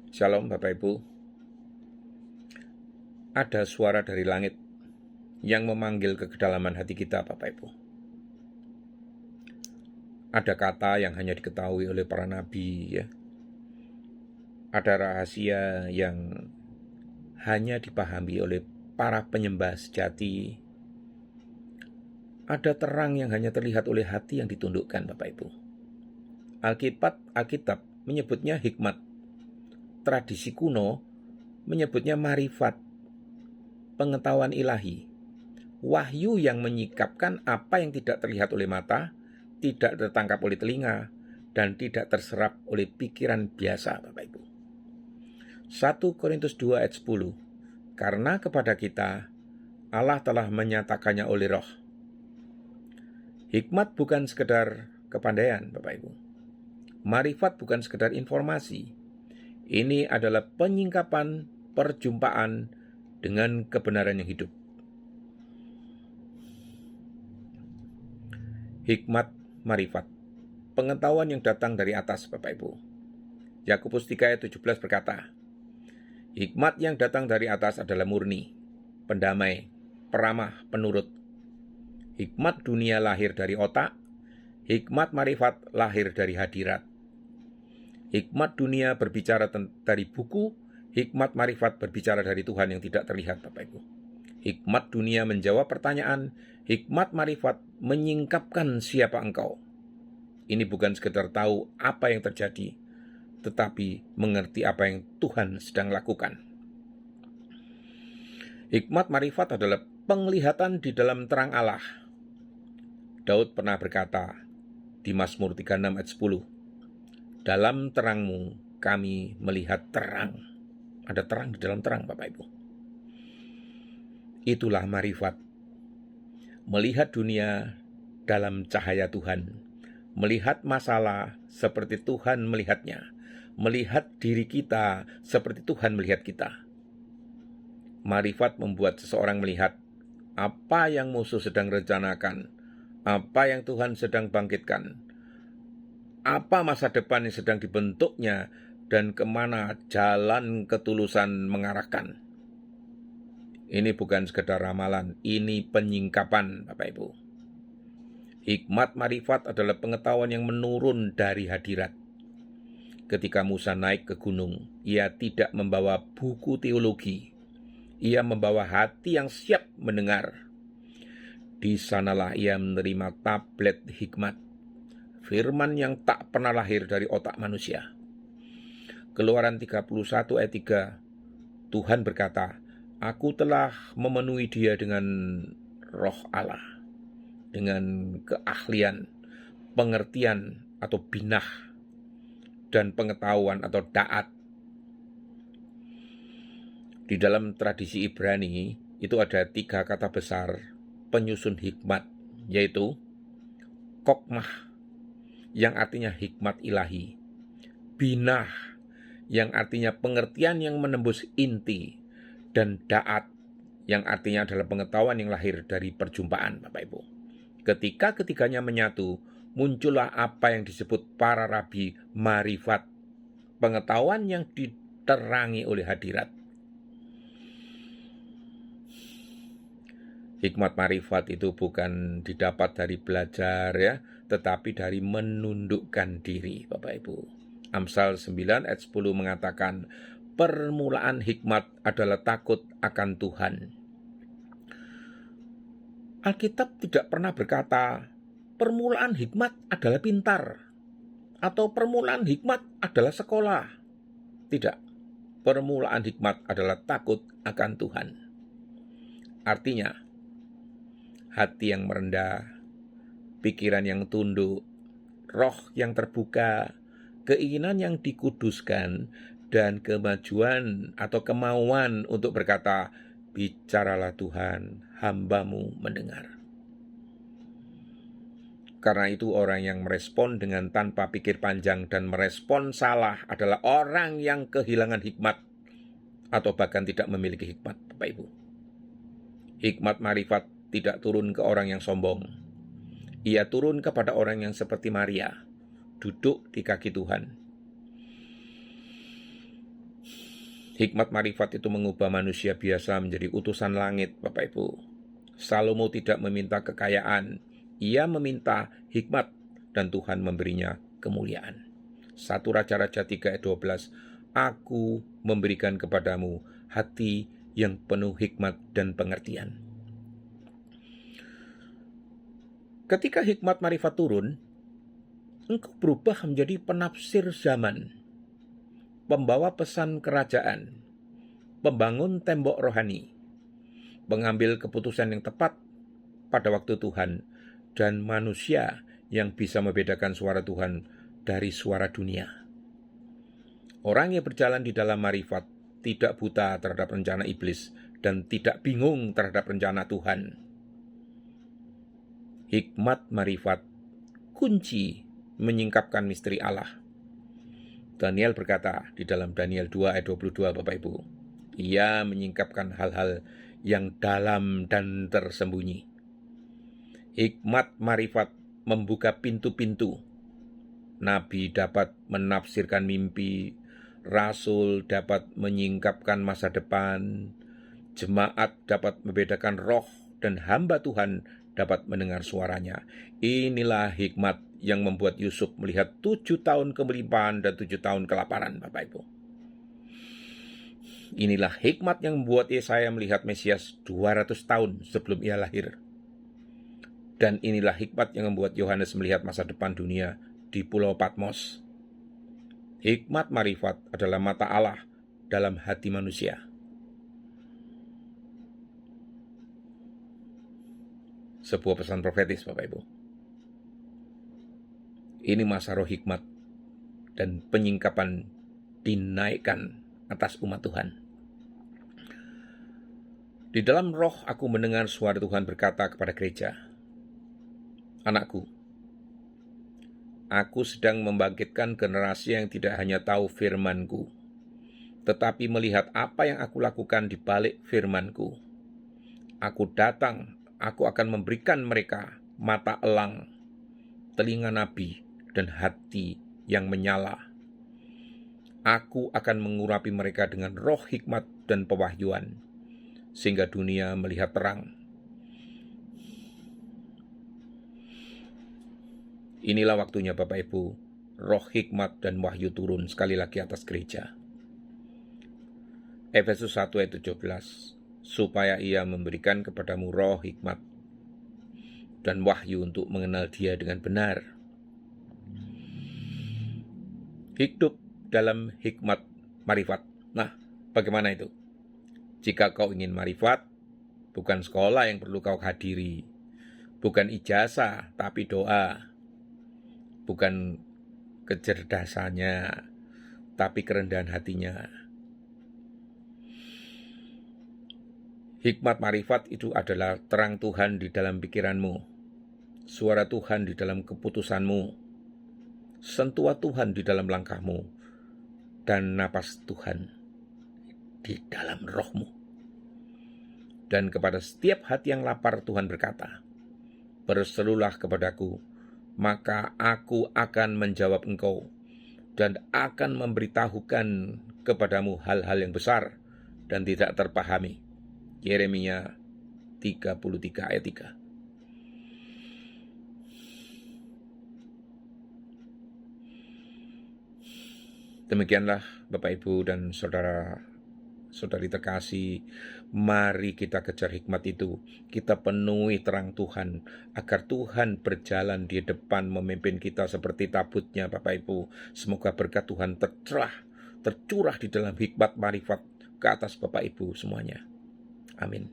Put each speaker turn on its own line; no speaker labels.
Shalom Bapak Ibu. Ada suara dari langit yang memanggil ke kedalaman hati kita Bapak Ibu. Ada kata yang hanya diketahui oleh para nabi ya. Ada rahasia yang hanya dipahami oleh para penyembah sejati. Ada terang yang hanya terlihat oleh hati yang ditundukkan Bapak Ibu. Alkitab menyebutnya hikmat. Tradisi kuno menyebutnya marifat, pengetahuan ilahi, wahyu yang menyikapkan apa yang tidak terlihat oleh mata, tidak tertangkap oleh telinga, dan tidak terserap oleh pikiran biasa, Bapak Ibu. 1 Korintus 2 ayat 10. Karena kepada kita Allah telah menyatakannya oleh Roh. Hikmat bukan sekedar kepandaian, Bapak Ibu. Marifat bukan sekedar informasi. Ini adalah penyingkapan perjumpaan dengan kebenaran yang hidup. Hikmat marifat, pengetahuan yang datang dari atas Bapak Ibu. Yakobus 3 ayat 17 berkata, hikmat yang datang dari atas adalah murni, pendamai, peramah, penurut. Hikmat dunia lahir dari otak, hikmat marifat lahir dari hadirat. Hikmat dunia berbicara dari buku, hikmat marifat berbicara dari Tuhan yang tidak terlihat Bapak Ibu. Hikmat dunia menjawab pertanyaan, hikmat marifat menyingkapkan siapa engkau. Ini bukan sekedar tahu apa yang terjadi, tetapi mengerti apa yang Tuhan sedang lakukan. Hikmat marifat adalah penglihatan di dalam terang Allah. Daud pernah berkata di Mazmur 36 ayat 10, dalam terangmu kami melihat terang. Ada terang di dalam terang Bapak Ibu. Itulah marifat. Melihat dunia dalam cahaya Tuhan. Melihat masalah seperti Tuhan melihatnya. Melihat diri kita seperti Tuhan melihat kita. Marifat membuat seseorang melihat apa yang musuh sedang rencanakan. Apa yang Tuhan sedang bangkitkan. Apa masa depan yang sedang dibentuknya dan kemana jalan ketulusan mengarahkan. Ini bukan sekedar ramalan, ini penyingkapan Bapak Ibu. Hikmat marifat adalah pengetahuan yang menurun dari hadirat. Ketika Musa naik ke gunung, ia tidak membawa buku teologi. Ia membawa hati yang siap mendengar. Di sanalah ia menerima tablet hikmat. Firman yang tak pernah lahir dari otak manusia. Keluaran 31 ayat 3, Tuhan berkata, aku telah memenuhi dia dengan roh Allah, dengan keahlian, pengertian atau binah, dan pengetahuan atau da'at. Di dalam tradisi Ibrani, itu ada 3 kata besar penyusun hikmat, yaitu kokmah, yang artinya hikmat ilahi, binah, yang artinya pengertian yang menembus inti, dan da'at, yang artinya adalah pengetahuan yang lahir dari perjumpaan Bapak Ibu. Ketika ketiganya menyatu, muncullah apa yang disebut para rabi marifat, pengetahuan yang diterangi oleh hadirat. Hikmat marifat itu bukan didapat dari belajar ya, tetapi dari menundukkan diri Bapak Ibu. Amsal 9 ayat 10 mengatakan, permulaan hikmat adalah takut akan Tuhan. Alkitab tidak pernah berkata, permulaan hikmat adalah pintar, atau permulaan hikmat adalah sekolah. Tidak, permulaan hikmat adalah takut akan Tuhan. Artinya, hati yang merendah, pikiran yang tunduk, roh yang terbuka, keinginan yang dikuduskan, dan kemajuan atau kemauan untuk berkata, bicaralah Tuhan, hamba-Mu mendengar. Karena itu orang yang merespon dengan tanpa pikir panjang dan merespon salah adalah orang yang kehilangan hikmat atau bahkan tidak memiliki hikmat, Bapak Ibu. Hikmat marifat tidak turun ke orang yang sombong. Ia turun kepada orang yang seperti Maria, duduk di kaki Tuhan. Hikmat marifat itu mengubah manusia biasa menjadi utusan langit, Bapak Ibu. Salomo tidak meminta kekayaan, ia meminta hikmat dan Tuhan memberinya kemuliaan. 1 Raja-Raja 3 ayat 12, Aku memberikan kepadamu hati yang penuh hikmat dan pengertian. Ketika hikmat marifat turun, engkau berubah menjadi penafsir zaman, pembawa pesan kerajaan, pembangun tembok rohani, pengambil keputusan yang tepat pada waktu Tuhan, dan manusia yang bisa membedakan suara Tuhan dari suara dunia. Orang yang berjalan di dalam marifat tidak buta terhadap rencana iblis dan tidak bingung terhadap rencana Tuhan. Hikmat marifat, kunci menyingkapkan misteri Allah. Daniel berkata di dalam Daniel 2 ayat 22, Bapak Ibu, ia menyingkapkan hal-hal yang dalam dan tersembunyi. Hikmat marifat membuka pintu-pintu. Nabi dapat menafsirkan mimpi, rasul dapat menyingkapkan masa depan, jemaat dapat membedakan roh, dan hamba Tuhan dapat mendengar suaranya. Inilah hikmat yang membuat Yusuf melihat 7 tahun kemelimpahan dan 7 tahun kelaparan, Bapak Ibu. Inilah hikmat yang membuat Yesaya melihat Mesias 200 tahun sebelum ia lahir. Dan inilah hikmat yang membuat Yohanes melihat masa depan dunia di Pulau Patmos. Hikmat marifat adalah mata Allah dalam hati manusia. Sebuah pesan profetis, Bapak Ibu. Ini masa roh hikmat dan penyingkapan dinaikkan atas umat Tuhan. Di dalam roh aku mendengar suara Tuhan berkata kepada gereja, Anakku, aku sedang membangkitkan generasi yang tidak hanya tahu firman-Ku, tetapi melihat apa yang aku lakukan di balik firman-Ku. Aku datang, aku akan memberikan mereka mata elang, telinga nabi, dan hati yang menyala. Aku akan mengurapi mereka dengan roh hikmat dan pewahyuan, sehingga dunia melihat terang. Inilah waktunya Bapak Ibu, roh hikmat dan wahyu turun sekali lagi atas gereja. Efesus 1 ayat 17, supaya ia memberikan kepadamu roh hikmat dan wahyu untuk mengenal dia dengan benar. Hidup dalam hikmat marifat. Nah, bagaimana itu? Jika kau ingin marifat, bukan sekolah yang perlu kau hadiri, bukan ijazah, tapi doa. Bukan kecerdasannya, tapi kerendahan hatinya. Hikmat marifat itu adalah terang Tuhan di dalam pikiranmu, suara Tuhan di dalam keputusanmu, sentuhan Tuhan di dalam langkahmu, dan napas Tuhan di dalam rohmu. Dan kepada setiap hati yang lapar Tuhan berkata, berserulah kepadaku, maka aku akan menjawab engkau dan akan memberitahukan kepadamu hal-hal yang besar dan tidak terpahami. Yeremia 33 ayat 3. Demikianlah Bapak Ibu dan saudara-saudari terkasih, mari kita kejar hikmat itu. Kita penuhi terang Tuhan, agar Tuhan berjalan di depan memimpin kita seperti tabutnya Bapak Ibu. Semoga berkat Tuhan tercurah di dalam hikmat marifat ke atas Bapak Ibu semuanya. Amin.